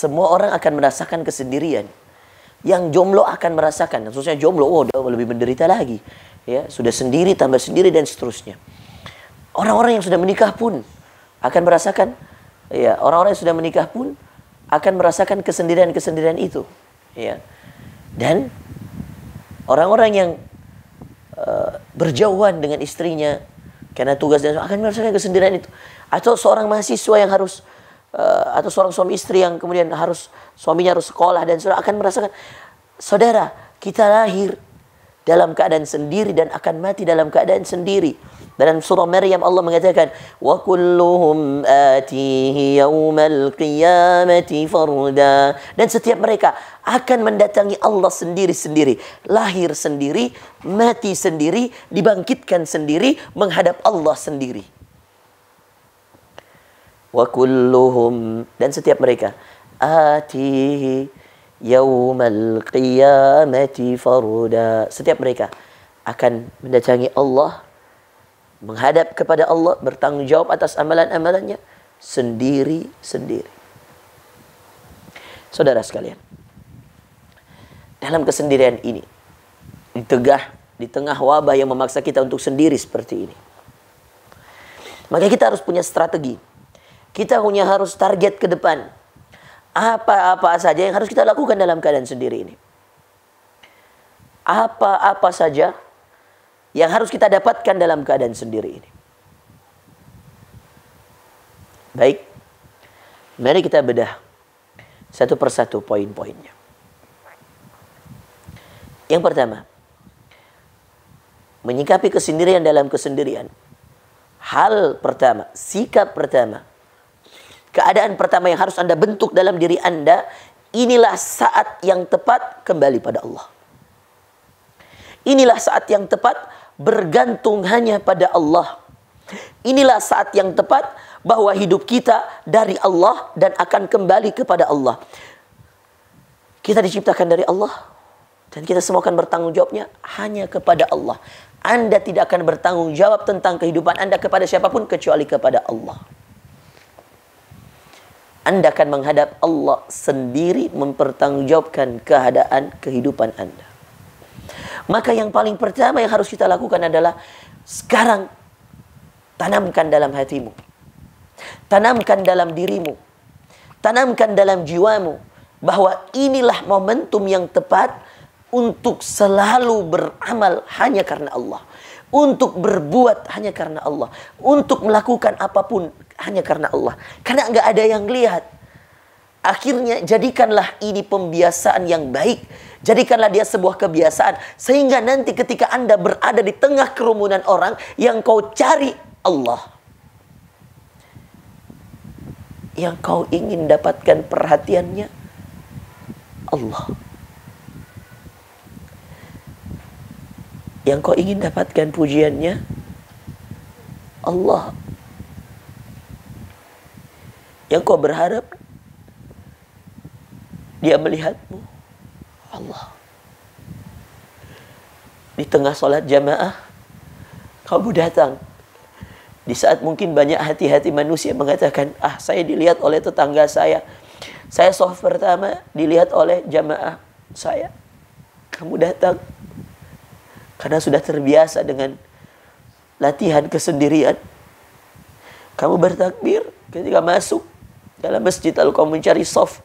semua orang akan merasakan kesendirian. Yang jomblo akan merasakan, khususnya jomblo, oh dia lebih menderita lagi. Ya, sudah sendiri, tambah sendiri, dan seterusnya. Orang-orang yang sudah menikah pun akan merasakan, ya, orang-orang yang sudah menikah pun akan merasakan kesendirian-kesendirian itu. Ya. Dan orang-orang yang berjauhan dengan istrinya karena tugas dan akan merasakan kesendirian itu. Atau seorang mahasiswa yang harus atau seorang suami istri yang kemudian suaminya harus sekolah dan saudara akan merasakan, saudara, kita lahir dalam keadaan sendiri dan akan mati dalam keadaan sendiri. Dalam surah Maryam Allah mengatakan, wa kulluhum atihi yaumal qiyamati farda, dan setiap mereka akan mendatangi Allah sendiri-sendiri, lahir sendiri, mati sendiri, dibangkitkan sendiri, menghadap Allah sendiri. Wa kulluhum, dan setiap mereka atihi yaumal qiyamati farda, setiap mereka akan mendatangi Allah, menghadap kepada Allah, bertanggung jawab atas amalan-amalannya sendiri-sendiri. Saudara sekalian, dalam kesendirian ini, di tengah wabah yang memaksa kita untuk sendiri seperti ini, maka kita harus punya strategi. Kita punya harus target ke depan. Apa-apa saja yang harus kita lakukan dalam keadaan sendiri ini. Apa-apa saja yang harus kita dapatkan dalam keadaan sendiri ini. Baik, mari kita bedah satu persatu poin-poinnya. Yang pertama, menyikapi kesendirian dalam kesendirian. Hal pertama, sikap pertama, keadaan pertama yang harus Anda bentuk dalam diri Anda, inilah saat yang tepat kembali pada Allah. Inilah saat yang tepat bergantung hanya pada Allah. Inilah saat yang tepat bahwa hidup kita dari Allah dan akan kembali kepada Allah. Kita diciptakan dari Allah dan kita semua akan bertanggung jawabnya hanya kepada Allah. Anda tidak akan bertanggung jawab tentang kehidupan Anda kepada siapapun kecuali kepada Allah. Anda akan menghadap Allah sendiri mempertanggungjawabkan keadaan kehidupan Anda. Maka yang paling pertama yang harus kita lakukan adalah sekarang tanamkan dalam hatimu, tanamkan dalam dirimu, tanamkan dalam jiwamu bahwa inilah momentum yang tepat untuk selalu beramal hanya karena Allah, untuk berbuat hanya karena Allah, untuk melakukan apapun hanya karena Allah. Karena nggak ada yang lihat. Akhirnya jadikanlah ini pembiasaan yang baik. Jadikanlah dia sebuah kebiasaan. Sehingga nanti ketika Anda berada di tengah kerumunan orang, yang kau cari Allah. Yang kau ingin dapatkan perhatiannya Allah. Yang kau ingin dapatkan pujiannya Allah. Yang kau berharap dia melihatmu Allah. Di tengah sholat jamaah kamu datang di saat mungkin banyak hati-hati manusia mengatakan, saya dilihat oleh tetangga saya shaf pertama dilihat oleh jamaah saya. Kamu datang karena sudah terbiasa dengan latihan kesendirian. Kamu bertakbir ketika masuk dalam masjid, lalu kamu mencari shaf.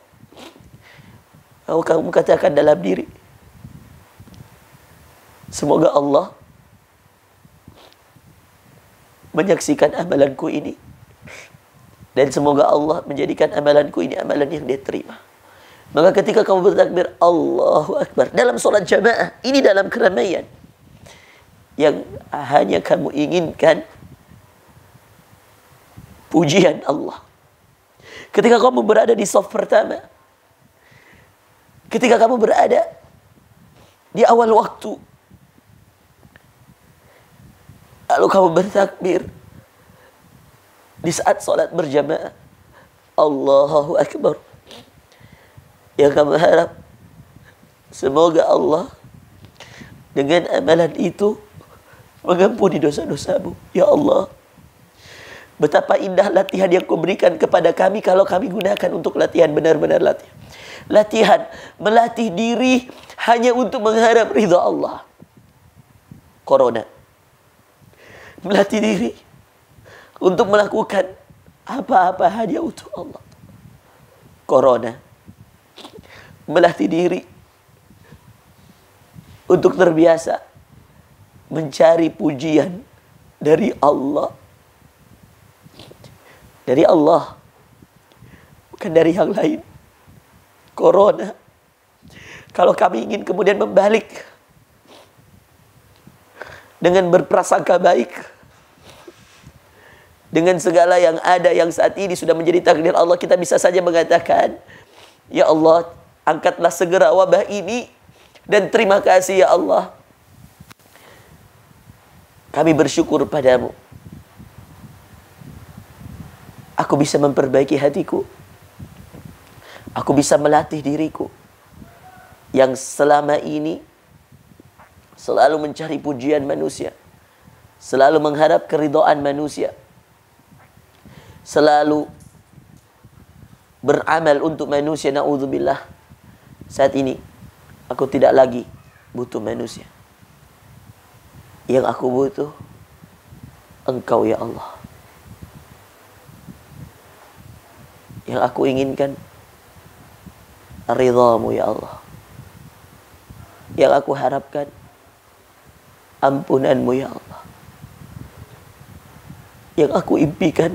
Lalu kamu katakan dalam diri, semoga Allah menyaksikan amalanku ini, dan semoga Allah menjadikan amalanku ini amalan yang dia terima. Maka ketika kamu bertakbir Allahu Akbar dalam sholat jamaah, ini dalam keramaian yang hanya kamu inginkan pujian Allah. Ketika kamu berada di shaf pertama, ketika kamu berada di awal waktu, lalu kamu bertakbir di saat sholat berjamaah Allahu Akbar, yang kamu harap semoga Allah dengan amalan itu mengampuni dosa-dosamu. Ya Allah, Betapa indah latihan yang kau berikan kepada kami kalau kami gunakan untuk latihan, benar-benar latihan. Latihan, melatih diri hanya untuk mengharap ridha Allah. Corona. Melatih diri untuk melakukan apa-apa hanya untuk Allah. Corona. Melatih diri untuk terbiasa mencari pujian dari Allah. Dari Allah, bukan dari yang lain. Corona. Kalau kami ingin kemudian membalik dengan berprasangka baik dengan segala yang ada yang saat ini sudah menjadi takdir Allah, kita bisa saja mengatakan, ya Allah, angkatlah segera wabah ini, dan terima kasih ya Allah, kami bersyukur padamu. Aku bisa memperbaiki hatiku. Aku bisa melatih diriku yang selama ini selalu mencari pujian manusia, selalu mengharap keridhaan manusia, selalu beramal untuk manusia. Na'udzubillah. Saat ini aku tidak lagi butuh manusia. Yang aku butuh Engkau ya Allah. Yang aku inginkan ridhamu ya Allah. Yang aku harapkan ampunanmu ya Allah. Yang aku impikan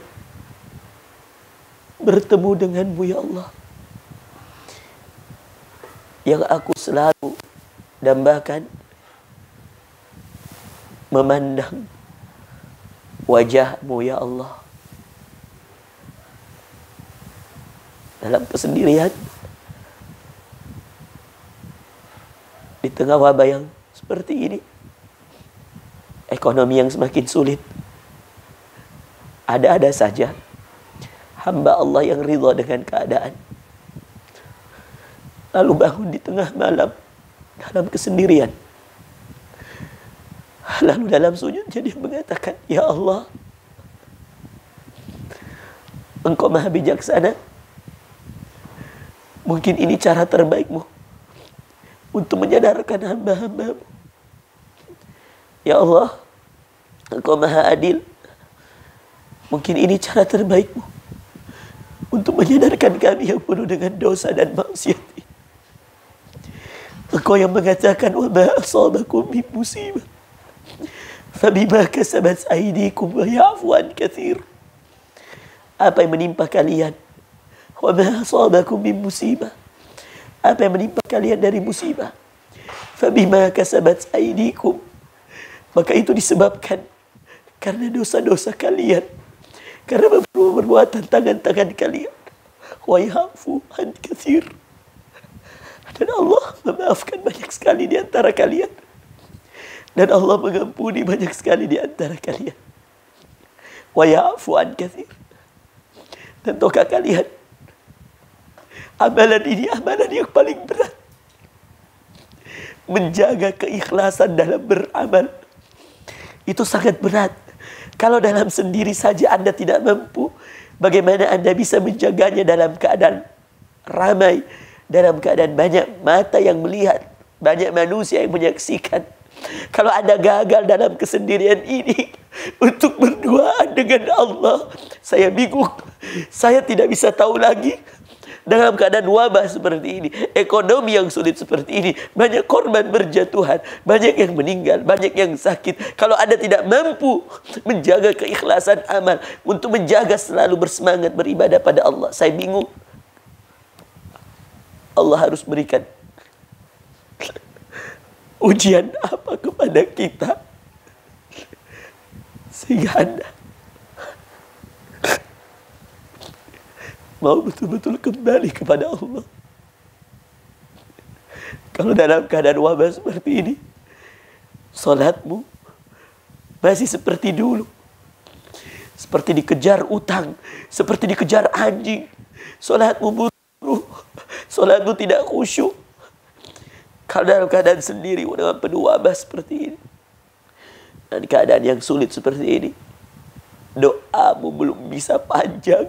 bertemu denganmu ya Allah. Yang aku selalu dambakan memandang wajahmu ya Allah. Dalam kesendirian, di tengah wabah yang seperti ini, ekonomi yang semakin sulit, ada-ada saja hamba Allah yang ridha dengan keadaan, lalu bangun di tengah malam dalam kesendirian, lalu dalam sujudnya dia mengatakan, ya Allah, Engkau maha bijaksana. Mungkin ini cara terbaikmu untuk menyadarkan hamba-hambamu. Ya Allah, Engkau maha adil. Mungkin ini cara terbaikmu untuk menyadarkan kami yang penuh dengan dosa dan maksiat. Engkau yang mengatakan, wa ma asabakum min musibah fabima kasabat aydikum wa ya'fu an katsir. Apa yang menimpa kalian, wa ma asabakum min musibah, apa yang menimpa kalian dari musibah, fabima kasabat aydikum, maka itu disebabkan karena dosa-dosa kalian, karena perbuatan tangan-tangan kalian. Wa ya'fu an katsir, dan Allah memaafkan banyak sekali di antara kalian, dan Allah mengampuni banyak sekali di antara kalian. Wa ya'fu an katsir. Dan tahukah kalian, amalan ini amalan yang paling berat. Menjaga keikhlasan dalam beramal itu sangat berat. Kalau dalam sendiri saja Anda tidak mampu, bagaimana Anda bisa menjaganya dalam keadaan ramai, dalam keadaan banyak mata yang melihat, banyak manusia yang menyaksikan? Kalau Anda gagal dalam kesendirian ini untuk berduaan dengan Allah, saya bingung. Saya tidak bisa tahu lagi dalam keadaan wabah seperti ini, ekonomi yang sulit seperti ini, banyak korban berjatuhan, banyak yang meninggal, banyak yang sakit. Kalau Anda tidak mampu menjaga keikhlasan amal, untuk menjaga selalu bersemangat beribadah pada Allah, saya bingung. Allah harus berikan ujian apa kepada kita sehingga Anda mau betul-betul kembali kepada Allah. Kalau dalam keadaan wabah seperti ini, salatmu masih seperti dulu, seperti dikejar utang, seperti dikejar anjing. Salatmu buruk, salatmu tidak khusyuk. Kalau dalam keadaan sendiri dengan penuh wabah seperti ini, dan keadaan yang sulit seperti ini, doamu belum bisa panjang,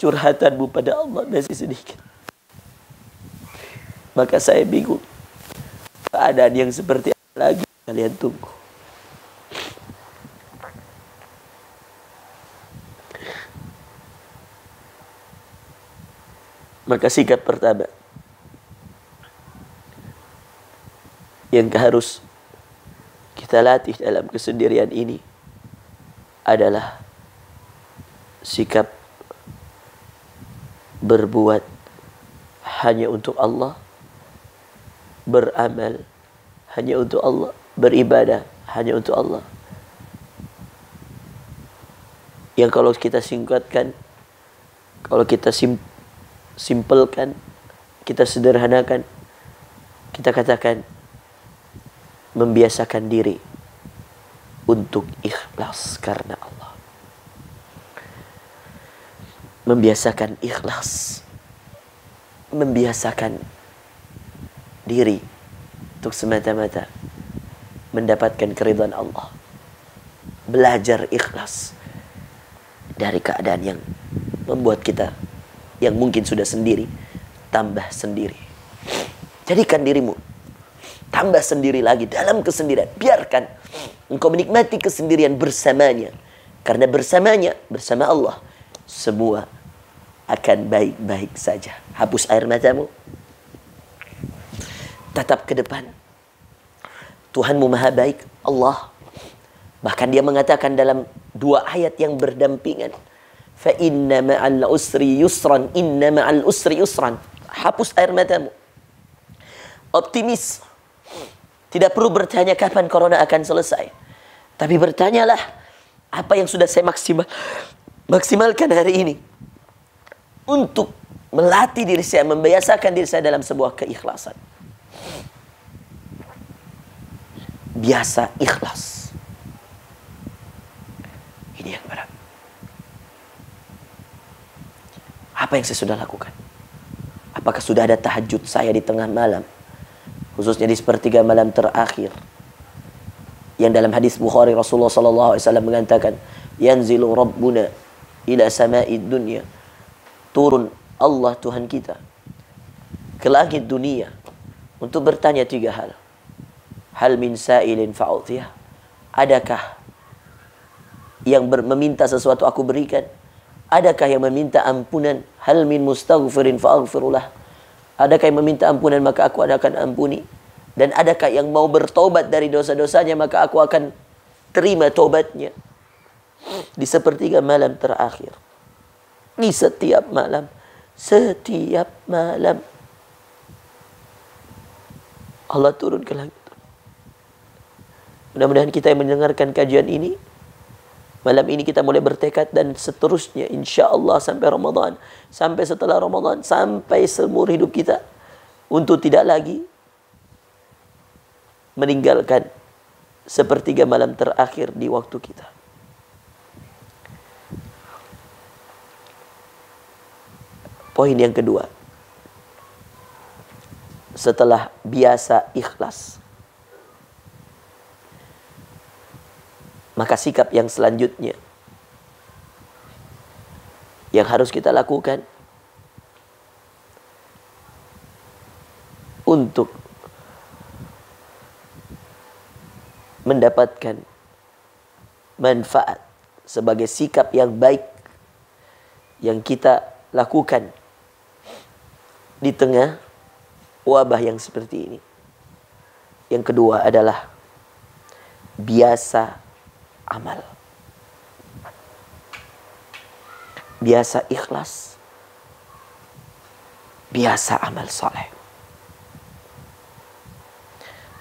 curhatanmu pada Allah masih sedikit. Maka saya bingung, keadaan yang seperti apa lagi kalian tunggu? Maka sikap pertama yang harus kita latih dalam kesendirian ini adalah sikap berbuat hanya untuk Allah, beramal hanya untuk Allah, beribadah hanya untuk Allah. Yang kalau kita singkatkan, kalau kita simpelkan, kita sederhanakan, kita katakan membiasakan diri untuk ikhlas karena Allah. Membiasakan ikhlas, membiasakan diri untuk semata-mata mendapatkan keridhaan Allah. Belajar ikhlas dari keadaan yang membuat kita yang mungkin sudah sendiri, tambah sendiri. Jadikan dirimu tambah sendiri lagi dalam kesendirian. Biarkan engkau menikmati kesendirian bersamanya. Karena bersamanya, bersama Allah, semua akan baik-baik saja. Hapus air matamu. Tatap ke depan. Tuhanmu maha baik, Allah. Bahkan dia mengatakan dalam 2 ayat yang berdampingan, fa inna ma'al usri yusran, inna ma'al usri yusran. Hapus air matamu. Optimis. Tidak perlu bertanya kapan corona akan selesai. Tapi bertanyalah, apa yang sudah saya maksimalkan hari ini untuk melatih diri saya, membiasakan diri saya dalam sebuah keikhlasan. Biasa ikhlas. Ini yang berat. Apa yang saya sudah lakukan? Apakah sudah ada tahajud saya di tengah malam? Khususnya di sepertiga malam terakhir. Yang dalam hadis Bukhari Rasulullah SAW mengatakan, yanzilu Rabbuna ila sama'id dunya. Turun Allah Tuhan kita ke langit dunia untuk bertanya 3 hal. Hal min sa'ilin fa'utiyah. Adakah yang meminta sesuatu aku berikan? Adakah yang meminta ampunan? Hal min mustaghfirin fa'aghfirulah. Adakah yang meminta ampunan maka aku akan ampuni? Dan adakah yang mau bertobat dari dosa-dosanya maka aku akan terima tobatnya? Di sepertiga malam terakhir. Di setiap malam. Setiap malam. Allah turun ke langit. Mudah-mudahan kita yang mendengarkan kajian ini, malam ini kita mulai bertekad dan seterusnya insya-Allah sampai Ramadan, sampai setelah Ramadan, sampai seumur hidup kita untuk tidak lagi meninggalkan sepertiga malam terakhir di waktu kita. Poin yang kedua, setelah biasa ikhlas, maka sikap yang selanjutnya yang harus kita lakukan untuk mendapatkan manfaat sebagai sikap yang baik yang kita lakukan di tengah wabah yang seperti ini. Yang kedua adalah biasa amal. Biasa ikhlas. Biasa amal soleh.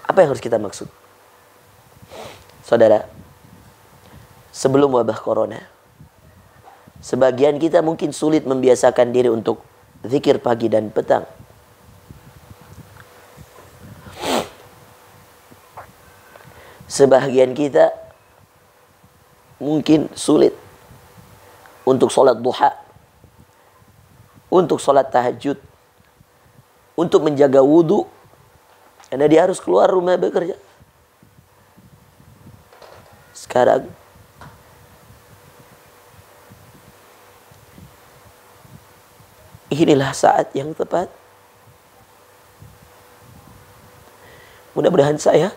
Apa yang harus kita maksud? Saudara, sebelum wabah corona, sebagian kita mungkin sulit membiasakan diri untuk zikir pagi dan petang. Sebagian kita mungkin sulit untuk sholat duha, untuk sholat tahajud, untuk menjaga wudu, karena dia harus keluar rumah bekerja. Sekarang inilah saat yang tepat. Mudah-mudahan saya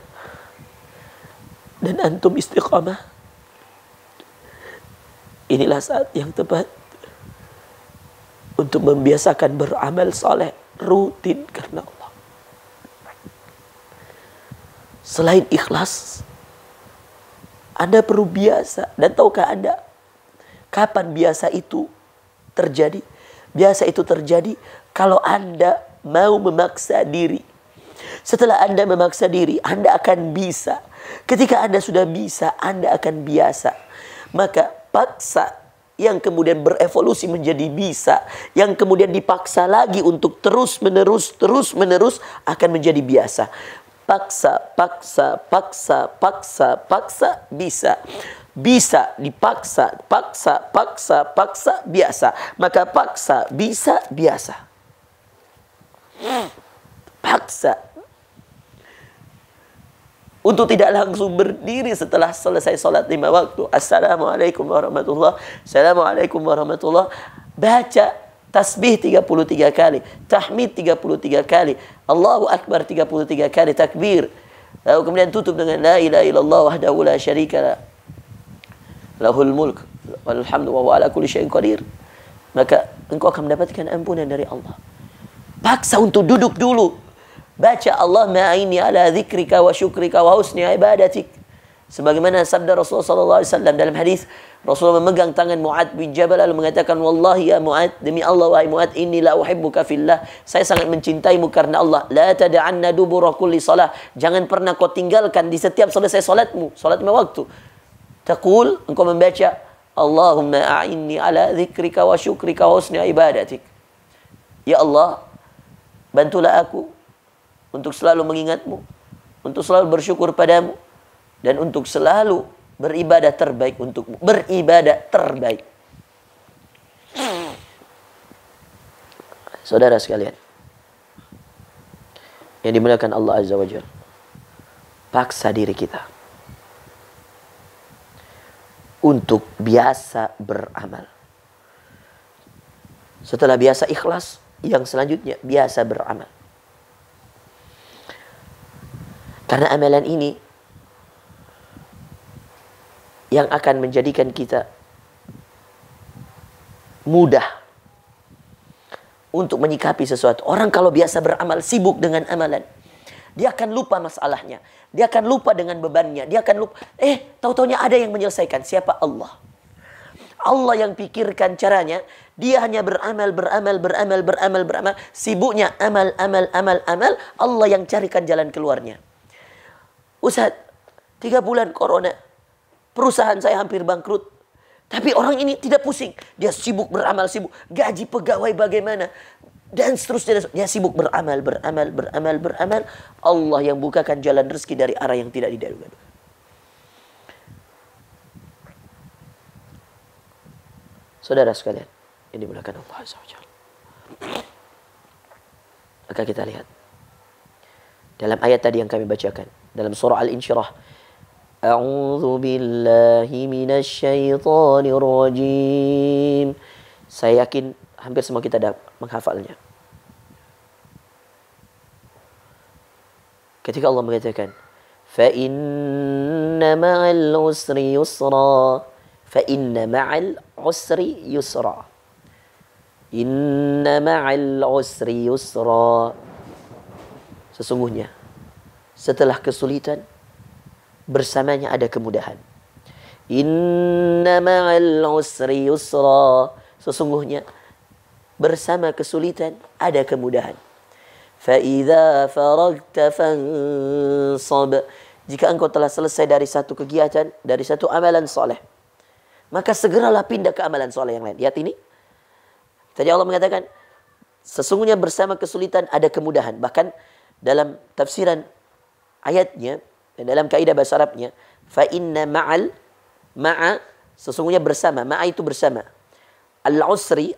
dan antum istiqamah. Inilah saat yang tepat untuk membiasakan beramal saleh rutin karena Allah. Selain ikhlas, Anda perlu biasa. Dan tahukah Anda kapan biasa itu terjadi? Biasa itu terjadi kalau Anda mau memaksa diri. Setelah Anda memaksa diri, Anda akan bisa. Ketika Anda sudah bisa, Anda akan biasa. Maka paksa yang kemudian berevolusi menjadi bisa, yang kemudian dipaksa lagi untuk terus menerus akan menjadi biasa. Paksa, bisa. Bisa dipaksa, paksa, biasa. Maka paksa, bisa, biasa. Paksa. Untuk tidak langsung berdiri setelah selesai sholat 5 waktu. Assalamualaikum warahmatullahi wabarakatuh. Assalamualaikum warahmatullahi wabarakatuh. Baca tasbih 33 kali. Tahmid 33 kali. Allahu Akbar 33 kali. Takbir. Lalu kemudian tutup dengan la ilaha illallah wahdahu la syarika lah. Lahul mulk walhamdu wa huwa ala kulli syai'in qadir. Maka engkau akan mendapatkan ampunan dari Allah. Paksa untuk duduk dulu. Baca Allah ma'ini ala dzikrika wa syukrika wa husni ibadatik. Sebagaimana sabda Rasulullah SAW dalam hadis, Rasulullah memegang tangan Mu'adz bin Jabal lalu mengatakan, wallahi ya Mu'adz, demi Allah wahai Mu'adz, inni la uhibbuka fillah, saya sangat mencintaimu karena Allah. La tada'anna dubura kulli salah, jangan pernah kau tinggalkan di setiap selesai salatmu, salat 5 waktu. Taqul, engkau membaca, Allahumma a'inni ala dzikrika wa syukrika wa husni ibadatik. Ya Allah, bantulah aku untuk selalu mengingatmu, untuk selalu bersyukur padamu, dan untuk selalu beribadah terbaik untukmu. Beribadah terbaik. Saudara sekalian, yang dimuliakan Allah Azza wa Jalla, paksa diri kita untuk biasa beramal. Setelah biasa ikhlas, yang selanjutnya biasa beramal. Karena amalan ini yang akan menjadikan kita mudah untuk menyikapi sesuatu. Orang kalau biasa beramal, sibuk dengan amalan, dia akan lupa masalahnya. Dia akan lupa dengan bebannya. Dia akan lupa. Tahu-taunya ada yang menyelesaikan. Siapa? Allah. Allah yang pikirkan caranya. Dia hanya beramal. Sibuknya amal. Allah yang carikan jalan keluarnya. Ustaz, 3 bulan corona, perusahaan saya hampir bangkrut. Tapi orang ini tidak pusing. Dia sibuk beramal, gaji pegawai bagaimana. Dan seterusnya, dia sibuk beramal. Allah yang bukakan jalan rezeki dari arah yang tidak diduga-duga. Saudara sekalian, ini dimuliakan Allah Azza wa Jalla. Maka kita lihat dalam ayat tadi yang kami bacakan dalam surah Al-Insyirah, A'udzu billahi minasy syaithanir rajim. Saya yakin hampir semua kita dah menghafalnya. Ketika Allah mengatakan, fa inna ma'al usri yusra, fa inna ma'al usri yusra, inna ma'al usri yusra. Sesungguhnya setelah kesulitan, bersamanya ada kemudahan. Inna ma'al usri yusra. Sesungguhnya bersama kesulitan ada kemudahan. Fa idza faragta fansab. Jika engkau telah selesai dari satu kegiatan, dari satu amalan soleh, maka segeralah pindah ke amalan soleh yang lain. Lihat ini. Tadi Allah mengatakan, sesungguhnya bersama kesulitan ada kemudahan. Bahkan dalam tafsiran ayatnya, dalam kaidah bahasa Arabnya, fa inna ma'a, sesungguhnya bersama, ma'a itu bersama. Al-usri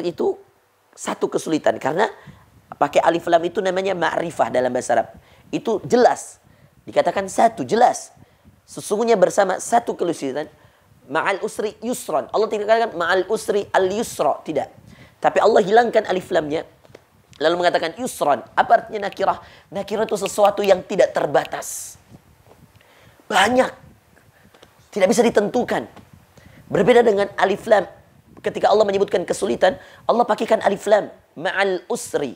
itu satu kesulitan, karena pakai alif lam itu namanya ma'rifah dalam bahasa Arab. Itu jelas, dikatakan satu, jelas. Sesungguhnya bersama satu kesulitan. Ma'al usri yusran. Allah tidak katakan ma'al usri al-yusra. Tidak. Tapi Allah hilangkan alif lamnya. Lalu mengatakan yusran. Apa artinya nakirah? Nakirah itu sesuatu yang tidak terbatas. Banyak. Tidak bisa ditentukan. Berbeda dengan alif lam. Ketika Allah menyebutkan kesulitan, Allah pakaikan alif lam. Ma'al usri.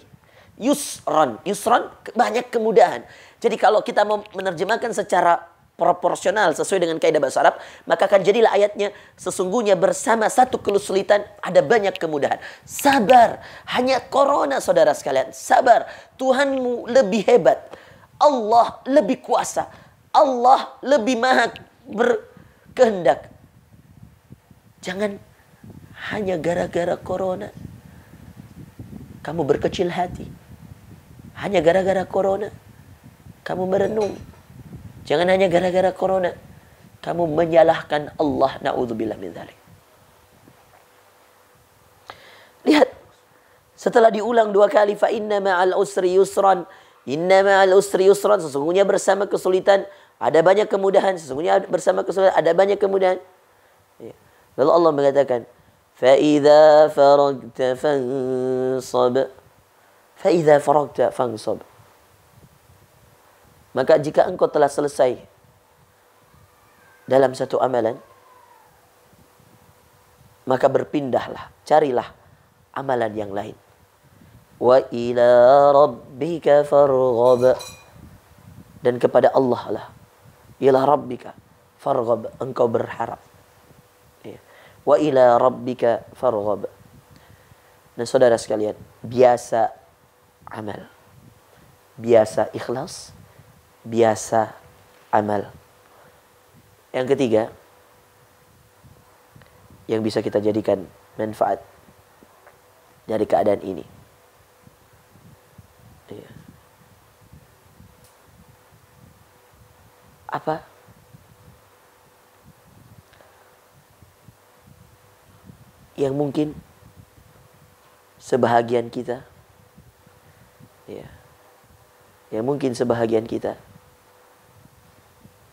Yusran. Yusran, banyak kemudahan. Jadi kalau kita mau menerjemahkan secara proporsional sesuai dengan kaidah bahasa Arab, maka akan jadilah ayatnya, sesungguhnya bersama satu kesulitan ada banyak kemudahan. Sabar. Hanya corona, saudara sekalian. Sabar. Tuhanmu lebih hebat. Allah lebih kuasa. Allah lebih maha berkehendak. Jangan hanya gara-gara corona kamu berkecil hati. Hanya gara-gara corona kamu merenung. Jangan hanya gara-gara corona kamu menyalahkan Allah. Na'udzubillah min dzalik. Lihat, setelah diulang 2 kali, fa inna ma'al usri yusran. Inna ma'al usri yusran, sesungguhnya bersama kesulitan ada banyak kemudahan. Sesungguhnya bersama kesulitan ada banyak kemudahan. Lalu Allah mengatakan, fa idza faragta fansab. Fa idza faragta fansab. Maka jika engkau telah selesai dalam satu amalan, maka berpindahlah, carilah amalan yang lain. Wa ila rabbika farghab. Dan kepada Allah lah. Ila rabbika farghab, engkau berharap. Wa ila rabbika farghab. Dan saudara sekalian, biasa amal. Biasa ikhlas. Biasa amal. Yang ketiga, yang bisa kita jadikan manfaat dari keadaan ini, apa? Yang mungkin sebahagian kita, yang mungkin sebahagian kita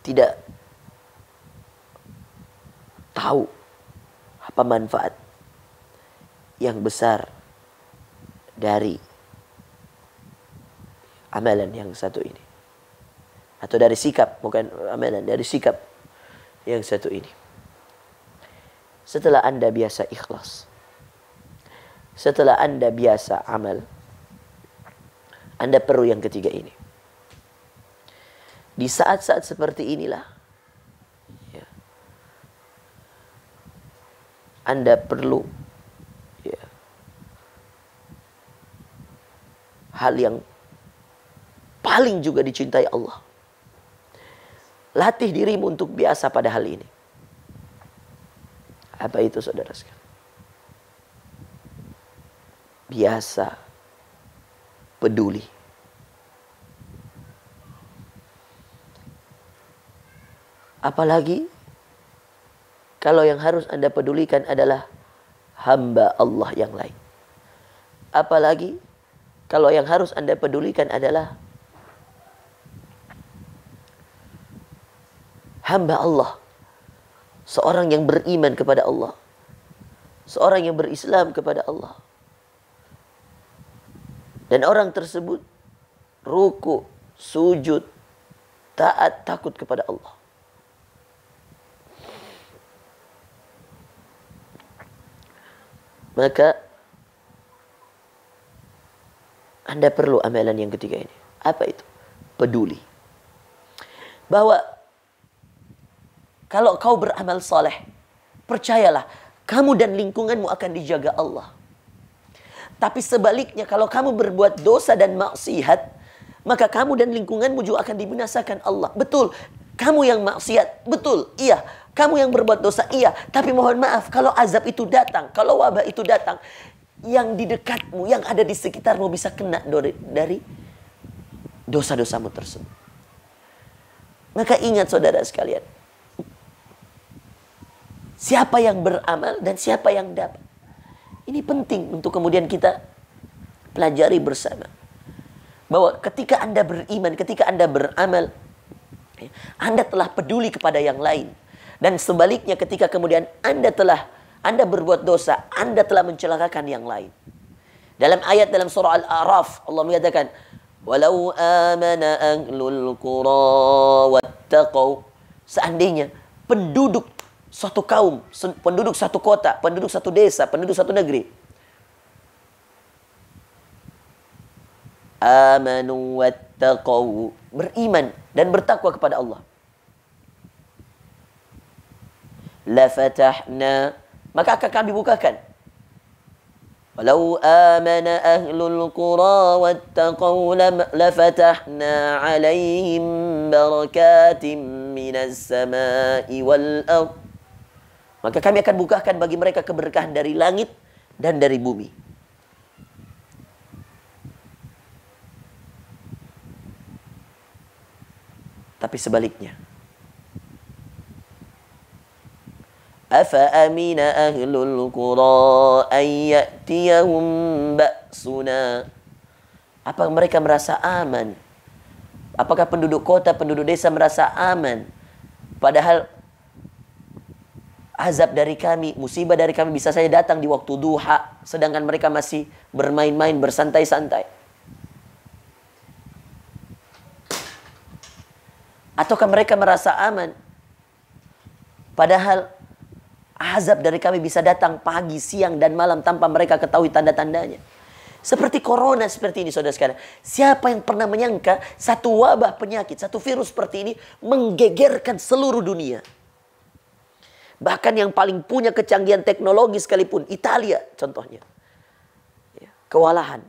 tidak tahu apa manfaat yang besar dari amalan yang satu ini. Atau dari sikap, bukan amalan, dari sikap yang satu ini. Setelah Anda biasa ikhlas, setelah Anda biasa amal, Anda perlu yang ketiga ini. Di saat-saat seperti inilah Anda perlu hal yang paling juga dicintai Allah. Latih dirimu untuk biasa pada hal ini. Apa itu, saudara sekalian? Biasa peduli. Apalagi kalau yang harus Anda pedulikan adalah hamba Allah yang lain. Apalagi kalau yang harus Anda pedulikan adalah hamba Allah. Seorang yang beriman kepada Allah. Seorang yang berislam kepada Allah. Dan orang tersebut ruku, sujud, taat, takut kepada Allah. Maka Anda perlu amalan yang ketiga ini. Apa itu? Peduli. Bahwa kalau kau beramal saleh, percayalah, kamu dan lingkunganmu akan dijaga Allah. Tapi sebaliknya, kalau kamu berbuat dosa dan maksiat, maka kamu dan lingkunganmu juga akan dibinasakan Allah. Betul, kamu yang maksiat, betul, iya. Kamu yang berbuat dosa, iya. Tapi mohon maaf, kalau azab itu datang, kalau wabah itu datang, yang di dekatmu, yang ada di sekitarmu bisa kena dari dosa-dosamu tersebut. Maka ingat, saudara sekalian, siapa yang beramal dan siapa yang dapat. Ini penting untuk kemudian kita pelajari bersama. Bahwa ketika Anda beriman, ketika Anda beramal, Anda telah peduli kepada yang lain. Dan sebaliknya ketika kemudian Anda berbuat dosa, Anda telah mencelakakan yang lain. Dalam ayat dalam surah Al-A'raf, Allah mengatakan, "Walau amana ahlul qura wattaqau." Seandainya penduduk suatu kaum, penduduk satu kota, penduduk satu desa, penduduk satu negeri, amanu wattaqau, beriman dan bertakwa kepada Allah, la fatahna, maka akan kami bukakan. Walau amana ahlul qura wattaqau la fatahna alaihim barakatim minas samai wal ard. Maka kami akan bukakan bagi mereka keberkahan dari langit dan dari bumi. Tapi sebaliknya, afa amina ahlul qura ay ya'tiyahum ba'suna. Apa mereka merasa aman? Apakah penduduk kota, penduduk desa merasa aman? Padahal azab dari kami, musibah dari kami bisa saja datang di waktu duha, sedangkan mereka masih bermain-main, bersantai-santai. Ataukah mereka merasa aman? Padahal azab dari kami bisa datang pagi, siang, dan malam tanpa mereka ketahui tanda-tandanya. Seperti corona seperti ini, saudara sekalian. Siapa yang pernah menyangka satu wabah penyakit, satu virus seperti ini menggegerkan seluruh dunia? Bahkan yang paling punya kecanggihan teknologi sekalipun, Italia contohnya, kewalahan.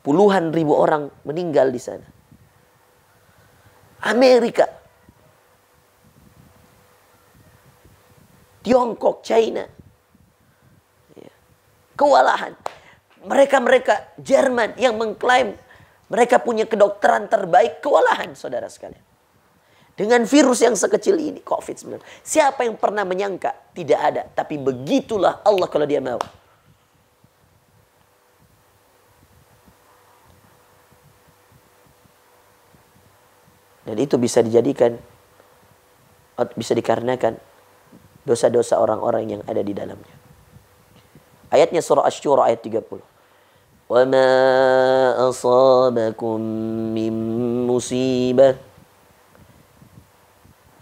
Puluhan ribu orang meninggal di sana. Amerika, Tiongkok, China, kewalahan. Mereka Jerman yang mengklaim mereka punya kedokteran terbaik, kewalahan, saudara sekalian. Dengan virus yang sekecil ini, COVID-19. Siapa yang pernah menyangka? Tidak ada. Tapi begitulah Allah kalau dia mau. Dan itu bisa dijadikan, bisa dikarenakan dosa-dosa orang-orang yang ada di dalamnya. Ayatnya surah Asy-Syura ayat 30. Wa ma asabakum min musibah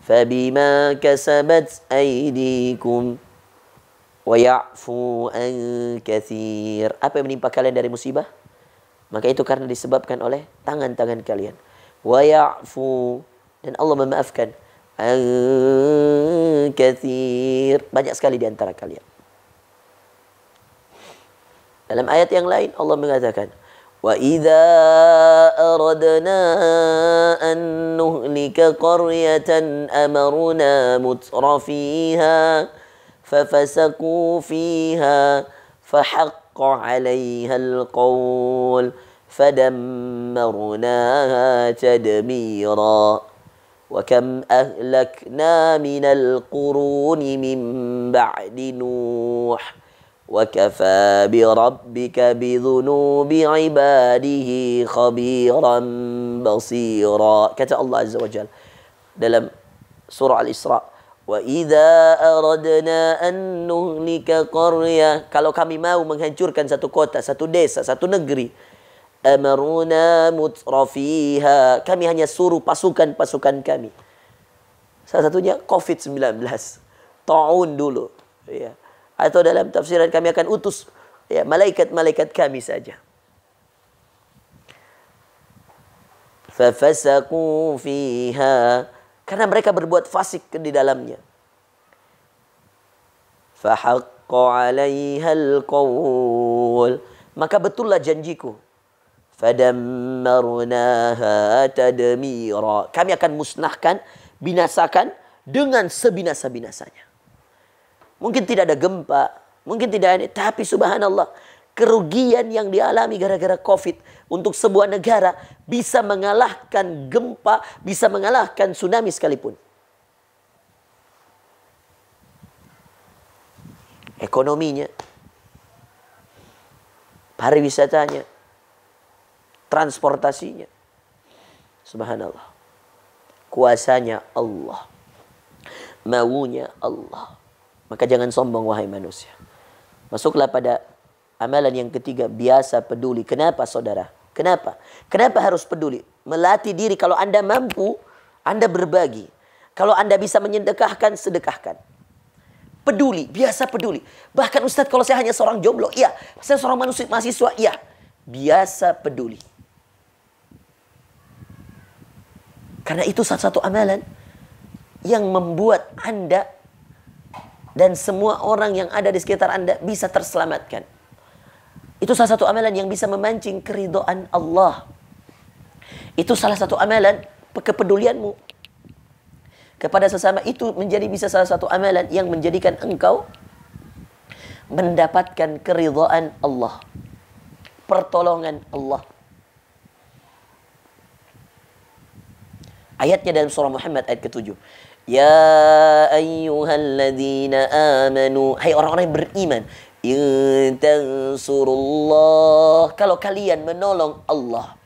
fabima kasabat aydikum wa ya'fu an katsir. Apa yang menimpa kalian dari musibah? Maka itu karena disebabkan oleh tangan-tangan kalian. Wa ya'fu, dan Allah memaafkan an katsir, banyak sekali di antara kalian. Dalam ayat yang lain Allah mengatakan, wa idza aradna an nuhlika qaryatan amarna mutrafiha fafasaqu fiha fahaqqa 'alayha alqawl فدمرناها تدميرا وكم أهلكنا من القرون من بعد نوح وكفى بربك بذنوب عباده خبيرا بصيرا. Kata Allah Azza wa Jalla dalam surah Al-Isra, wa idza aradna an nuhlika qaryah, kalau kami mau menghancurkan satu kota, satu desa, satu negeri, amaruna mutrafiha, kami hanya suruh pasukan-pasukan kami. Salah satunya COVID-19, taun dulu, ya. Atau dalam tafsiran kami akan utus malaikat-malaikat kami saja. Fafasaqu fiha, karena mereka berbuat fasik di dalamnya. Fahaqqa 'alaihal qawl, maka betullah janjiku. Fadammarnaha tadmira, kami akan musnahkan, binasakan dengan sebinasa-binasanya. Mungkin tidak ada gempa, mungkin tidak ada, tapi subhanallah, kerugian yang dialami gara-gara COVID untuk sebuah negara bisa mengalahkan gempa, bisa mengalahkan tsunami sekalipun. Ekonominya, pariwisatanya, transportasinya, Subhanallah. Kuasanya Allah. Maunya Allah. Maka jangan sombong wahai manusia. Masuklah pada amalan yang ketiga, biasa peduli. Kenapa saudara? Kenapa? Kenapa harus peduli? Melatih diri, kalau Anda mampu, Anda berbagi. Kalau Anda bisa menyedekahkan, sedekahkan. Peduli, biasa peduli. Bahkan Ustadz, kalau saya hanya seorang jomblo, iya. Saya seorang manusia mahasiswa, iya. Biasa peduli. Karena itu satu amalan yang membuat Anda dan semua orang yang ada di sekitar Anda bisa terselamatkan. Itu salah satu amalan yang bisa memancing keridhaan Allah. Itu salah satu amalan kepedulianmu kepada sesama, itu bisa salah satu amalan yang menjadikan engkau mendapatkan keridhaan Allah, pertolongan Allah. Ayatnya dalam surah Muhammad ayat ke-7. Ya ayyuhalladzina amanu, hai orang-orang yang beriman, in tansurullah, kalau kalian menolong Allah,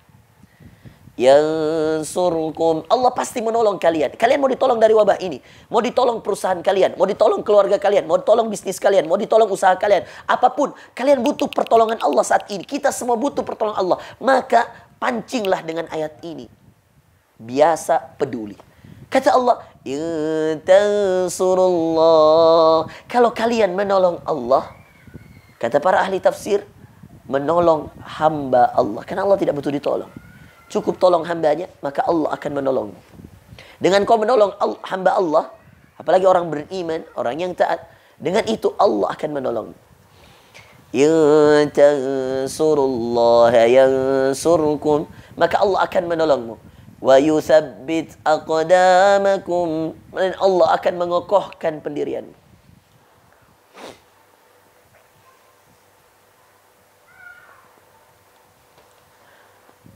yansurkum, Allah pasti menolong kalian. Kalian mau ditolong dari wabah ini, mau ditolong perusahaan kalian, mau ditolong keluarga kalian, mau ditolong bisnis kalian, mau ditolong usaha kalian, apapun, kalian butuh pertolongan Allah saat ini. Kita semua butuh pertolongan Allah. Maka pancinglah dengan ayat ini. Biasa peduli. Kata Allah, in tansurullah, kalau kalian menolong Allah, kata para ahli tafsir, menolong hamba Allah. Karena Allah tidak butuh ditolong. Cukup tolong hambanya, maka Allah akan menolongmu. Dengan kau menolong hamba Allah, apalagi orang beriman, orang yang taat, dengan itu Allah akan menolongmu. In tansurullah yansurkum, maka Allah akan menolongmu. Wa yuthabbit aqdamakum, dan Allah akan mengokohkan pendirianmu.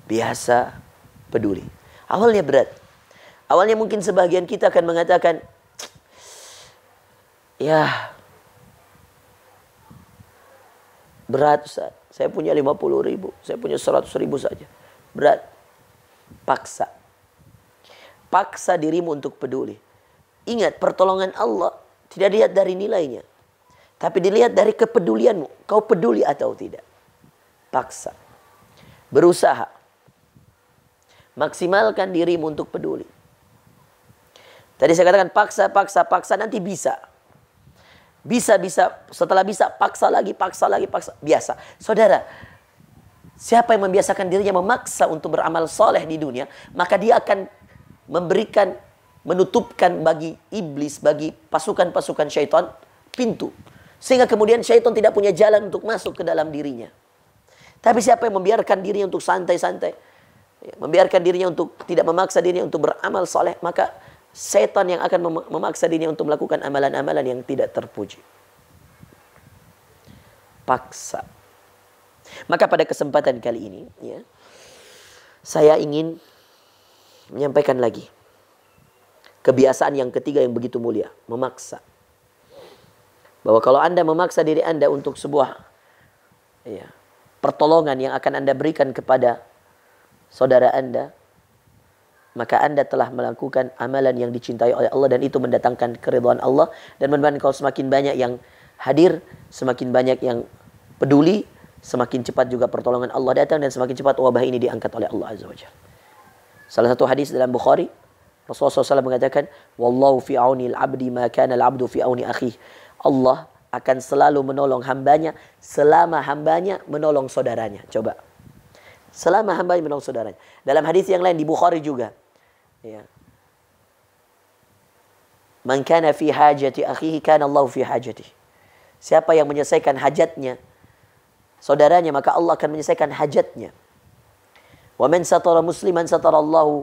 Biasa peduli. Awalnya berat. Awalnya mungkin sebagian kita akan mengatakan, ya berat Ustaz, saya punya 50.000, saya punya 100.000 saja. Berat. Paksa. Paksa dirimu untuk peduli. Ingat, pertolongan Allah tidak dilihat dari nilainya, tapi dilihat dari kepedulianmu. Kau peduli atau tidak? Paksa. Berusaha. Maksimalkan dirimu untuk peduli. Tadi saya katakan paksa, nanti bisa. Bisa. Setelah bisa, paksa lagi. Biasa. Saudara, siapa yang membiasakan dirinya memaksa untuk beramal soleh di dunia, maka dia akan menutupkan bagi iblis, bagi pasukan-pasukan syaitan pintu. Sehingga kemudian syaitan tidak punya jalan untuk masuk ke dalam dirinya. Tapi siapa yang membiarkan dirinya untuk santai-santai, membiarkan dirinya untuk tidak memaksa dirinya untuk beramal soleh, maka syaitan yang akan memaksa dirinya untuk melakukan amalan-amalan yang tidak terpuji. Paksa. Maka pada kesempatan kali ini, ya, saya ingin menyampaikan lagi kebiasaan yang ketiga yang begitu mulia, memaksa. Bahwa kalau Anda memaksa diri Anda untuk sebuah pertolongan yang akan Anda berikan kepada saudara Anda, maka Anda telah melakukan amalan yang dicintai oleh Allah, dan itu mendatangkan keridhaan Allah. Dan benar-benar kalau semakin banyak yang hadir, semakin banyak yang peduli, semakin cepat juga pertolongan Allah datang, dan semakin cepat wabah ini diangkat oleh Allah Azza wa Jalla. Salah satu hadis dalam Bukhari, Rasulullah SAW mengatakan, wallahu fi auni al-abdi ma kana al-abdu fi auni akhih. Allah akan selalu menolong hambanya selama hambanya menolong saudaranya. Coba. Selama hambanya menolong saudaranya. Dalam hadis yang lain di Bukhari juga, ya, man kana fi hajati akhihi kana Allah fi hajatihi. Siapa yang menyelesaikan hajatnya saudaranya, maka Allah akan menyelesaikan hajatnya. Wa man satara musliman satarallahu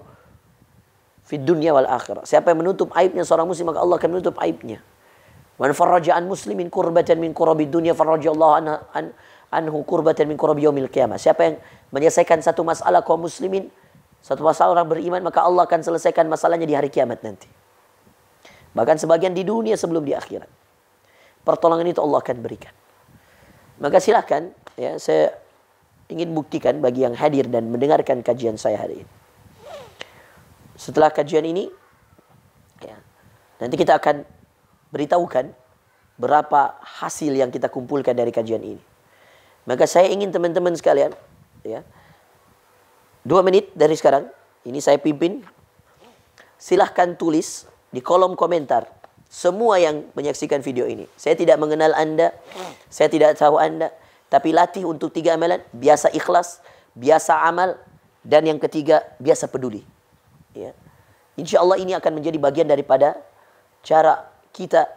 fid dunya wal akhirah. Siapa yang menutup aibnya seorang muslim, maka Allah akan menutup aibnya. Man farraja an muslimin kurbatan min kurabi dunya farrajallahu anhu kurbatan min kurabi yaumil qiyamah. Siapa yang menyelesaikan satu masalah kaum muslimin, satu masalah orang beriman, maka Allah akan selesaikan masalahnya di hari kiamat nanti. Bahkan sebagian di dunia sebelum di akhirat. Pertolongan itu Allah akan berikan. Maka silakan, ya, saya ingin buktikan bagi yang hadir dan mendengarkan kajian saya hari ini. setelah kajian ini, ya, nanti kita akan beritahukan berapa hasil yang kita kumpulkan dari kajian ini. Maka saya ingin teman-teman sekalian, ya, 2 menit dari sekarang, ini saya pimpin, silahkan tulis di kolom komentar semua yang menyaksikan video ini. Saya tidak mengenal Anda, saya tidak tahu Anda, tapi latih untuk 3 amalan: biasa ikhlas, biasa amal, dan yang ketiga biasa peduli. Ya. Insya Allah ini akan menjadi bagian daripada cara kita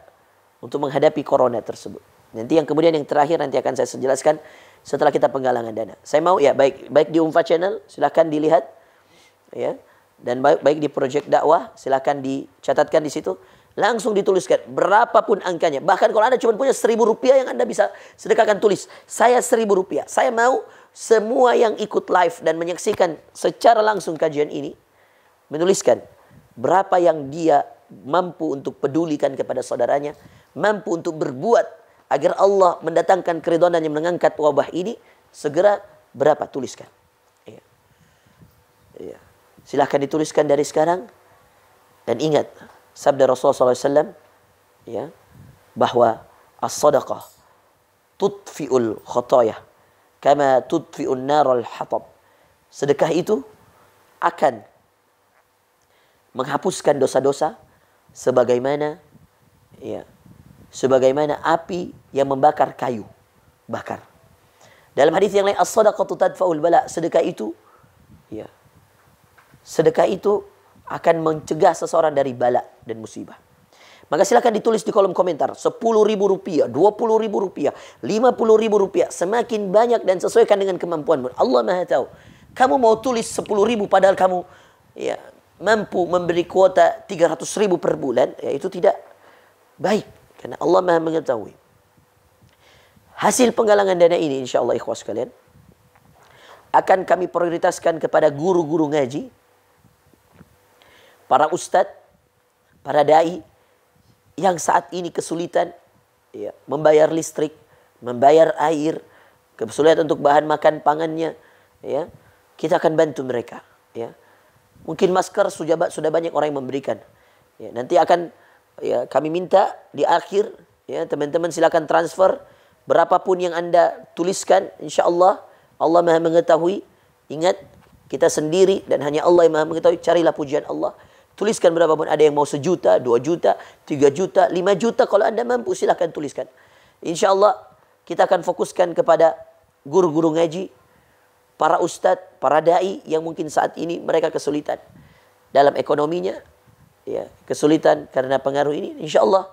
untuk menghadapi corona tersebut. Nanti yang kemudian yang terakhir nanti akan saya jelaskan setelah kita penggalangan dana. Saya mau ya baik di Unfa Channel silahkan dilihat, ya, dan baik di Project Dakwah silahkan dicatatkan di situ. Langsung dituliskan berapapun angkanya. Bahkan kalau Anda cuma punya 1.000 rupiah yang Anda bisa sedekahkan, tulis saya 1.000 rupiah. Saya mau semua yang ikut live dan menyaksikan secara langsung kajian ini menuliskan berapa yang dia mampu untuk pedulikan kepada saudaranya, mampu untuk berbuat agar Allah mendatangkan keridhaan yang mengangkat wabah ini, segera berapa, tuliskan. Ya. Ya. Silahkan dituliskan dari sekarang. Dan ingat sabda Rasulullah SAW, ya, bahwa as-sadaqah tudfi'ul khotoyah kama tudfi'un narul hatab. Sedekah itu akan menghapuskan dosa-dosa sebagaimana, ya, sebagaimana api yang membakar kayu bakar. Dalam hadis yang lain, as-sadaqatu tadfa'ul bala, sedekah itu, ya, sedekah itu akan mencegah seseorang dari bala dan musibah. Maka silakan ditulis di kolom komentar 10.000 rupiah, 20.000 rupiah, 50.000 rupiah, semakin banyak dan sesuaikan dengan kemampuanmu. Allah Maha tahu. Kamu mau tulis 10.000 padahal kamu, ya, mampu memberi kuota 300.000 per bulan, ya, itu tidak baik. Karena Allah Maha mengetahui. Hasil penggalangan dana ini insya Allah ikhwas sekalian akan kami prioritaskan kepada guru-guru ngaji, para ustadz, para dai yang saat ini kesulitan, ya, membayar listrik, membayar air, kesulitan untuk bahan makan pangannya, ya, kita akan bantu mereka, ya. Mungkin masker sudah banyak orang yang memberikan, ya, nanti akan, ya, kami minta di akhir, ya, teman-teman silakan transfer berapapun yang Anda tuliskan, insya Allah Allah Maha mengetahui. Ingat, kita sendiri dan hanya Allah yang Maha mengetahui. Carilah pujian Allah. Tuliskan berapapun, ada yang mau 1 juta, 2 juta, 3 juta, 5 juta. Kalau Anda mampu silahkan tuliskan. Insya Allah kita akan fokuskan kepada guru-guru ngaji, para ustadz, para da'i yang mungkin saat ini mereka kesulitan dalam ekonominya, ya, kesulitan karena pengaruh ini. Insya Allah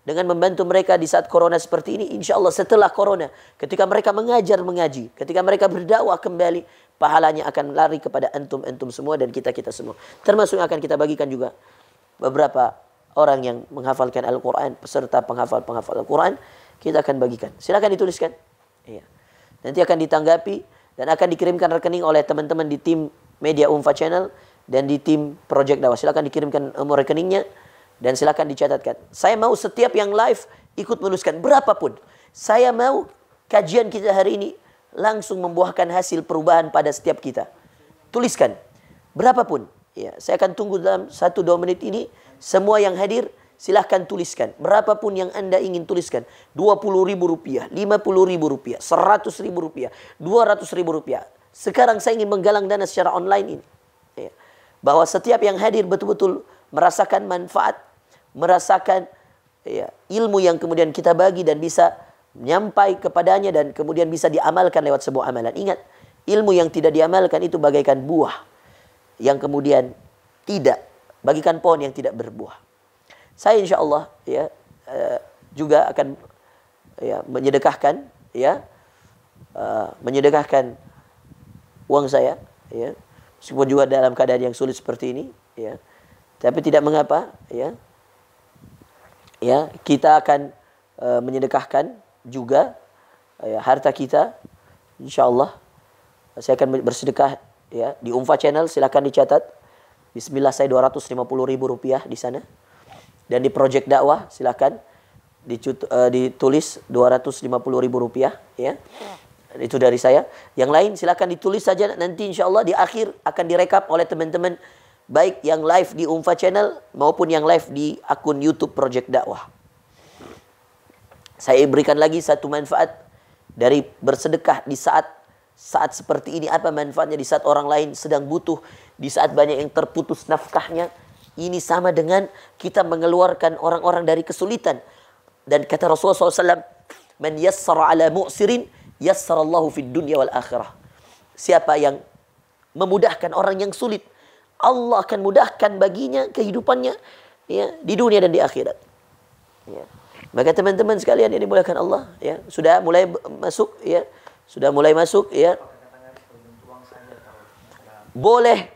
dengan membantu mereka di saat corona seperti ini, insya Allah setelah corona, ketika mereka mengajar mengaji, ketika mereka berdakwah kembali, pahalanya akan lari kepada antum semua dan kita semua. Termasuk akan kita bagikan juga beberapa orang yang menghafalkan Al-Quran, peserta penghafal Al-Quran, kita akan bagikan. Silakan dituliskan. Iya. Nanti akan ditanggapi dan akan dikirimkan rekening oleh teman-teman di tim media Unfa Channel dan di tim Project Dakwah. Silakan dikirimkan nomor rekeningnya dan silakan dicatatkan. Saya mau setiap yang live ikut menuliskan berapapun. Saya mau kajian kita hari ini langsung membuahkan hasil perubahan pada setiap kita. Tuliskan berapapun. Ya, saya akan tunggu dalam 1-2 menit ini. Semua yang hadir silahkan tuliskan berapapun yang Anda ingin tuliskan. 20.000 rupiah, 50.000 rupiah, 100.000 rupiah, 200.000 rupiah. Sekarang saya ingin menggalang dana secara online ini, ya, bahwa setiap yang hadir betul-betul merasakan manfaat, merasakan, ya, ilmu yang kemudian kita bagi dan bisa nyampai kepadanya dan kemudian bisa diamalkan lewat sebuah amalan. Ingat, ilmu yang tidak diamalkan itu bagaikan buah yang kemudian tidak, bagikan pohon yang tidak berbuah. Saya insya Allah, ya, juga akan, ya, menyedekahkan, ya, menyedekahkan uang saya, ya, meskipun juga dalam keadaan yang sulit seperti ini, ya, tapi tidak mengapa, ya, ya, kita akan menyedekahkan juga, ya, harta kita. Insya Allah saya akan bersedekah, ya, di Unfa Channel. Silakan dicatat. Bismillah, saya 250.000 rupiah di sana. Dan di Project Dakwah silakan ditulis 250.000 rupiah, ya. Itu dari saya. Yang lain silakan ditulis saja, nanti insya Allah di akhir akan direkap oleh teman-teman baik yang live di Umfa Channel maupun yang live di akun YouTube Project Dakwah. Saya berikan lagi satu manfaat dari bersedekah di saat seperti ini. Apa manfaatnya di saat orang lain sedang butuh, di saat banyak yang terputus nafkahnya? Ini sama dengan kita mengeluarkan orang-orang dari kesulitan. Dan kata Rasulullah SAW, "Man yassara ala mu'sirin, yassarallahu fid dunya wal akhirah." Siapa yang memudahkan orang yang sulit, Allah akan mudahkan baginya kehidupannya, ya, di dunia dan di akhirat. Ya. Maka teman-teman sekalian yang dimuliakan Allah, ya, sudah mulai masuk, ya, sudah mulai masuk, ya. Boleh,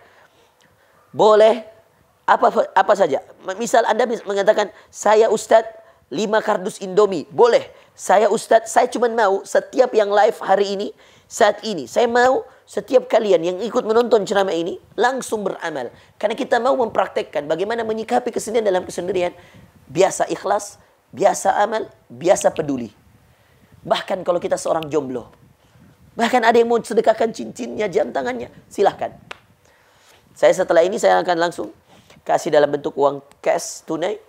apa saja. Misal Anda mengatakan, saya Ustadz 5 kardus Indomie, boleh. Saya Ustadz, saya cuma mau setiap yang live hari ini, saat ini, saya mau setiap kalian yang ikut menonton ceramah ini langsung beramal. Karena kita mau mempraktekkan bagaimana menyikapi kesendirian dalam kesendirian. Biasa ikhlas, biasa amal, biasa peduli. Bahkan kalau kita seorang jomblo, bahkan ada yang mau sedekahkan cincinnya, jam tangannya, silahkan. Saya setelah ini saya akan langsung kasih dalam bentuk uang cash tunai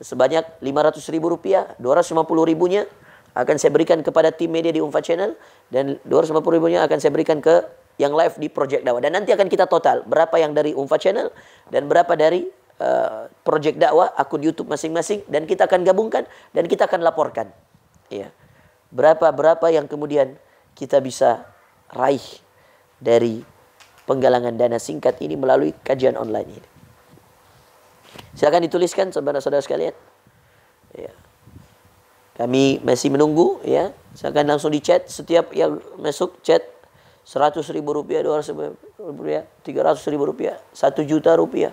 sebanyak Rp500.000, 250.000-nya akan saya berikan kepada tim media di Umfa Channel, dan 250.000-nya akan saya berikan ke yang live di Project Dakwah. Dan nanti akan kita total berapa yang dari Umfa Channel dan berapa dari Project Dakwah akun YouTube masing-masing, dan kita akan gabungkan dan kita akan laporkan, ya, berapa yang kemudian kita bisa raih dari penggalangan dana singkat ini melalui kajian online ini. Silakan dituliskan saudara-saudara sekalian. Ya. Kami masih menunggu, ya. Silakan langsung di chat, setiap yang masuk chat Rp100.000, Rp200.000, Rp300.000, Rp1.000.000.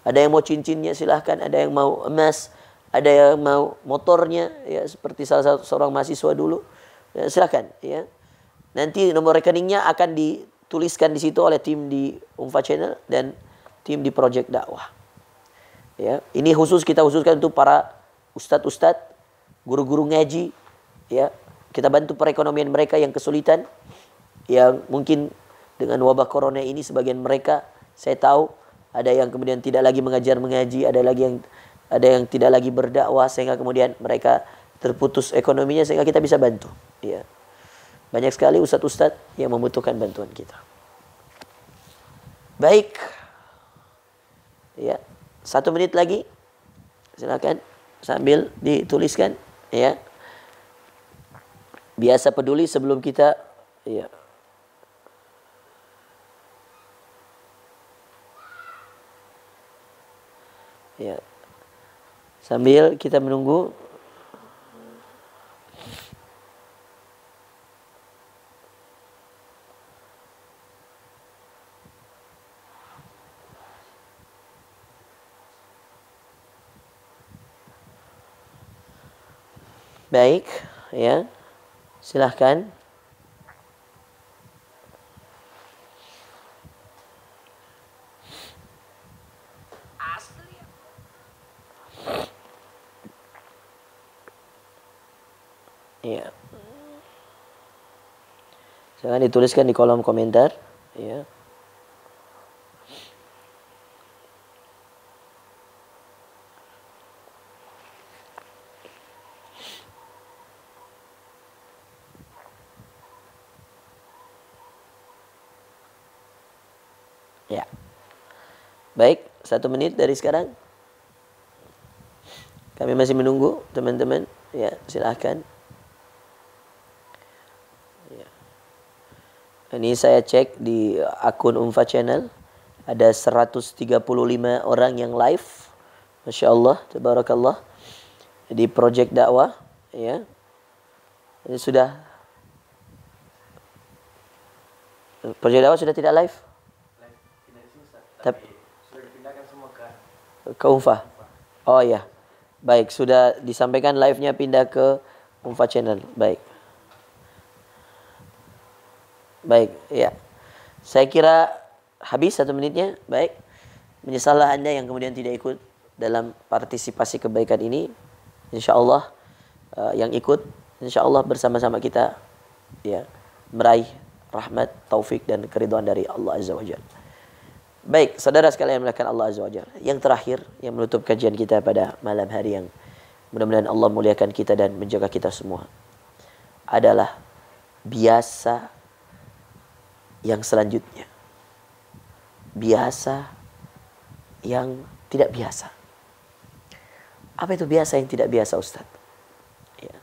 Ada yang mau cincinnya silahkan, ada yang mau emas, ada yang mau motornya, ya, seperti salah seorang mahasiswa dulu. Ya, silahkan, ya. Nanti nomor rekeningnya akan dituliskan di situ oleh tim di Umfa Channel dan tim di Project Dakwah. Ya, ini kita khususkan untuk para ustadz-ustadz, guru-guru ngaji, ya. Kita bantu perekonomian mereka yang kesulitan, yang mungkin dengan wabah corona ini sebagian mereka saya tahu ada yang kemudian tidak lagi mengajar mengaji, ada yang tidak lagi berdakwah, sehingga kemudian mereka terputus ekonominya, sehingga kita bisa bantu, ya. Banyak sekali ustadz-ustadz yang membutuhkan bantuan kita. Baik, ya. 1 menit lagi, silakan sambil dituliskan, ya. Biasa peduli sebelum kita, ya. Ya. Sambil kita menunggu. Baik, ya. Silahkan. Ya. Silahkan dituliskan di kolom komentar, ya. Ya. Baik, 1 menit dari sekarang. Kami masih menunggu teman-teman. Ya, silahkan. Ya. Ini saya cek di akun Umfa Channel. Ada 135 orang yang live. Masya Allah, tabarakallah. Di Project Dakwah. Ya. Ini sudah. Project Dakwah sudah tidak live? Tapi sudah dipindahkan semua ke Umfa. Oh ya, baik, sudah disampaikan live-nya pindah ke Umfa Channel. Baik, ya. Saya kira habis 1 menitnya. Baik, menyesallah Anda yang kemudian tidak ikut dalam partisipasi kebaikan ini. Insya Allah yang ikut, insya Allah bersama-sama kita, ya, meraih rahmat, taufik dan keridhaan dari Allah Azza wa Jalla. Baik, saudara sekalian melakukan Allah Azza wa Jalla. Yang terakhir, yang menutup kajian kita pada malam hari yang mudah-mudahan Allah muliakan kita dan menjaga kita semua, adalah biasa yang selanjutnya. Biasa yang tidak biasa. Apa itu biasa yang tidak biasa, Ustaz? Ya.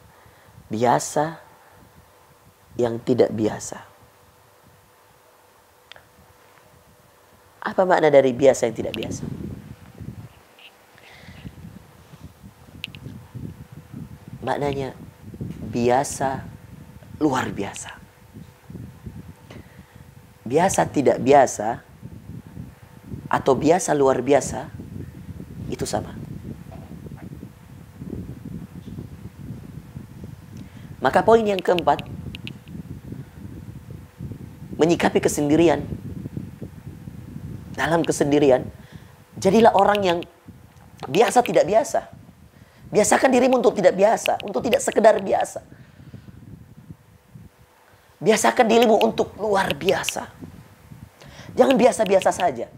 Biasa yang tidak biasa. Apa makna dari biasa yang tidak biasa? Maknanya biasa luar biasa. Biasa tidak biasa atau biasa luar biasa itu sama. Maka poin yang keempat, menyikapi kesendirian. Dalam kesendirian, jadilah orang yang biasa tidak biasa. Biasakan dirimu untuk tidak biasa, untuk tidak sekedar biasa. Biasakan dirimu untuk luar biasa. Jangan biasa-biasa saja.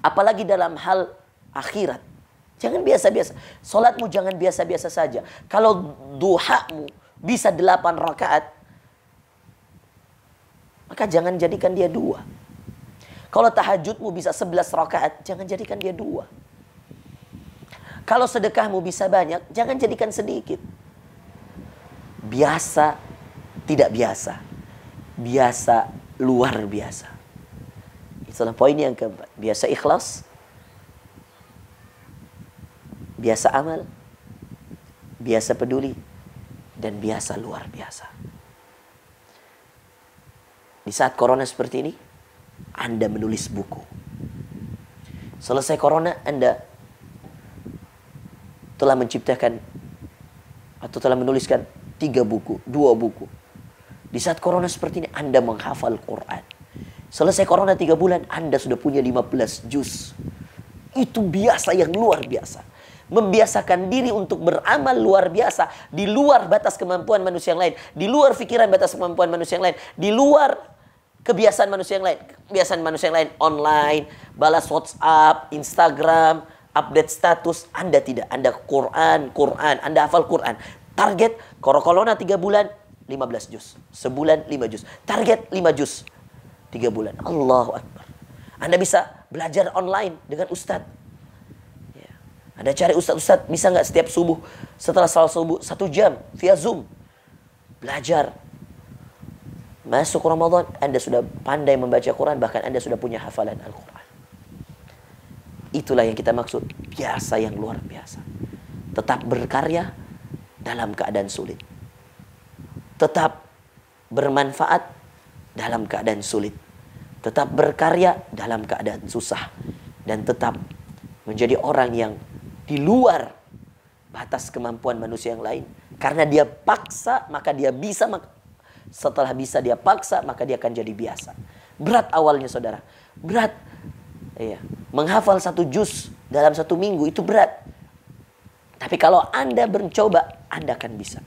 Apalagi dalam hal akhirat. Jangan biasa-biasa. Salatmu jangan biasa-biasa saja. Kalau duhamu bisa 8 rakaat, maka jangan jadikan dia 2. Kalau tahajudmu bisa 11 rakaat, jangan jadikan dia 2. Kalau sedekahmu bisa banyak, jangan jadikan sedikit. Biasa, tidak biasa. Biasa, luar biasa. Itulah poin yang keempat. Biasa ikhlas. Biasa amal. Biasa peduli. Dan biasa luar biasa. Di saat corona seperti ini, Anda menulis buku. Selesai corona, Anda telah menciptakan atau telah menuliskan 3 buku, 2 buku. Di saat corona seperti ini, Anda menghafal Quran. Selesai corona 3 bulan, Anda sudah punya 15 juz. Itu biasa yang luar biasa. Membiasakan diri untuk beramal luar biasa. Di luar batas kemampuan manusia yang lain. Di luar pikiran batas kemampuan manusia yang lain. Di luar kebiasaan manusia yang lain. Kebiasaan manusia yang lain. Online, balas WhatsApp, Instagram, update status. Anda tidak. Anda Quran. Anda hafal Quran. Target, corona 3 bulan, 15 juz. Sebulan 5 juz. Target 5 juz. 3 bulan. Allahu Akbar. Anda bisa belajar online dengan ustadz. Ya. Anda cari ustadz, bisa nggak setiap subuh, setelah salat subuh, 1 jam via Zoom. Belajar. Masuk Ramadan, Anda sudah pandai membaca Quran, bahkan Anda sudah punya hafalan Al-Quran. Itulah yang kita maksud, biasa yang luar biasa. Tetap berkarya dalam keadaan sulit. Tetap bermanfaat dalam keadaan sulit. Tetap berkarya dalam keadaan susah. Dan tetap menjadi orang yang di luar batas kemampuan manusia yang lain. Karena dia paksa, maka dia bisa. Setelah bisa dia paksa, maka dia akan jadi biasa. Berat awalnya, saudara. Berat. Iya. Menghafal 1 juz dalam 1 minggu itu berat. Tapi kalau Anda mencoba, Anda akan bisa.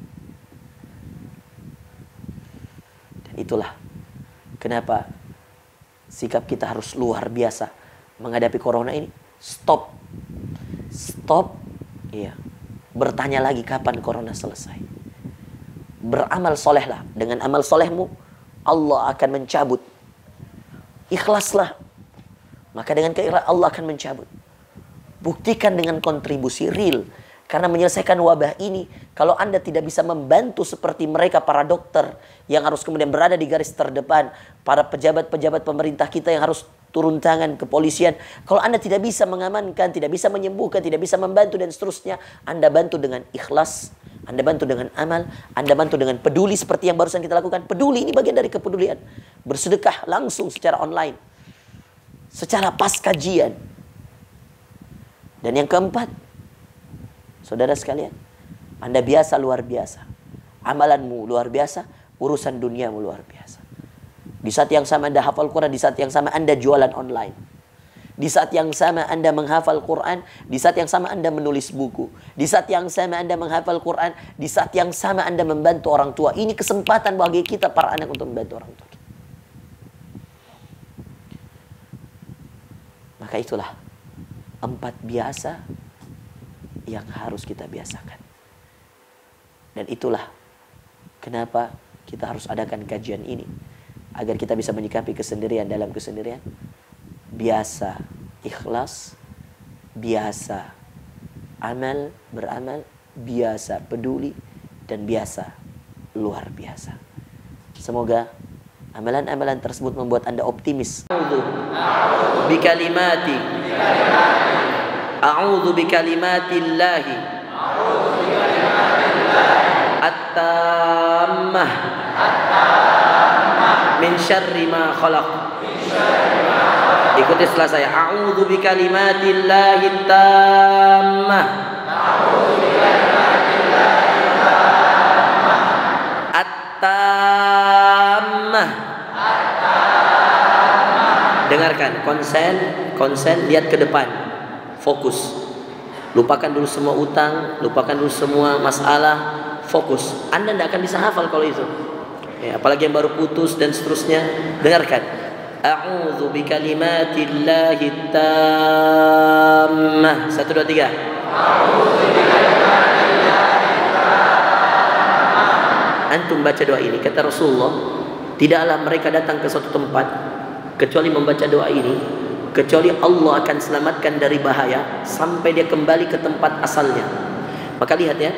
Dan itulah kenapa sikap kita harus luar biasa menghadapi corona ini. Stop. Iya. Bertanya lagi kapan corona selesai. Beramal solehlah. Dengan amal solehmu, Allah akan mencabut. Ikhlaslah. Maka dengan keikhlasan Allah akan mencabut. Buktikan dengan kontribusi real. Karena menyelesaikan wabah ini, kalau Anda tidak bisa membantu seperti mereka para dokter yang harus kemudian berada di garis terdepan, para pejabat-pejabat pemerintah kita yang harus turun tangan, kepolisian. Kalau Anda tidak bisa mengamankan, tidak bisa menyembuhkan, tidak bisa membantu dan seterusnya, Anda bantu dengan ikhlas, Anda bantu dengan amal, Anda bantu dengan peduli seperti yang barusan kita lakukan. Peduli ini bagian dari kepedulian. Bersedekah langsung secara online. Secara pas kajian. Dan yang keempat, saudara sekalian, Anda biasa luar biasa. Amalanmu luar biasa, urusan duniamu luar biasa. Di saat yang sama Anda hafal Quran, di saat yang sama Anda jualan online. Di saat yang sama Anda menghafal Quran, di saat yang sama Anda menulis buku. Di saat yang sama Anda menghafal Quran, di saat yang sama Anda membantu orang tua. Ini kesempatan bagi kita para anak untuk membantu orang tua. Maka itulah 4 biasa yang harus kita biasakan. Dan itulah kenapa kita harus adakan kajian ini, agar kita bisa menyikapi kesendirian dalam kesendirian. Biasa ikhlas, biasa beramal, biasa peduli, dan biasa luar biasa. Semoga amalan-amalan tersebut membuat Anda optimis. A'udzu bikalimatillahi at-tammah min syarri ma khalaq. Ikuti setelah saya. A'udzu bikalimatillahi at-tammah at-tammah. Dengarkan, konsen, lihat ke depan, fokus. Lupakan dulu semua utang, lupakan dulu semua masalah, fokus. Anda tidak akan bisa hafal kalau itu. Ya, apalagi yang baru putus dan seterusnya. Dengarkan. A'udzu bikalimatillahi tammah. 1, 2, 3. Antum baca doa ini. Kata Rasulullah, tidaklah mereka datang ke suatu tempat kecuali membaca doa ini, kecuali Allah akan selamatkan dari bahaya sampai dia kembali ke tempat asalnya. Maka lihat ya,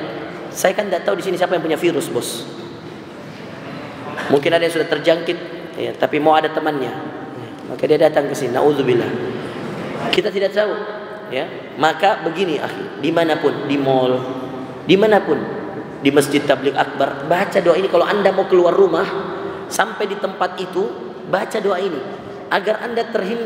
saya kan tidak tahu di sini siapa yang punya virus, bos. Mungkin ada yang sudah terjangkit, ya, tapi mau ada temannya, maka dia datang ke sini. Nauzubillah. Kita tidak tahu, ya. Maka begini, akhi, dimanapun, di mall, dimanapun, di masjid tabligh akbar, baca doa ini. Kalau Anda mau keluar rumah, sampai di tempat itu, baca doa ini, agar Anda terhindar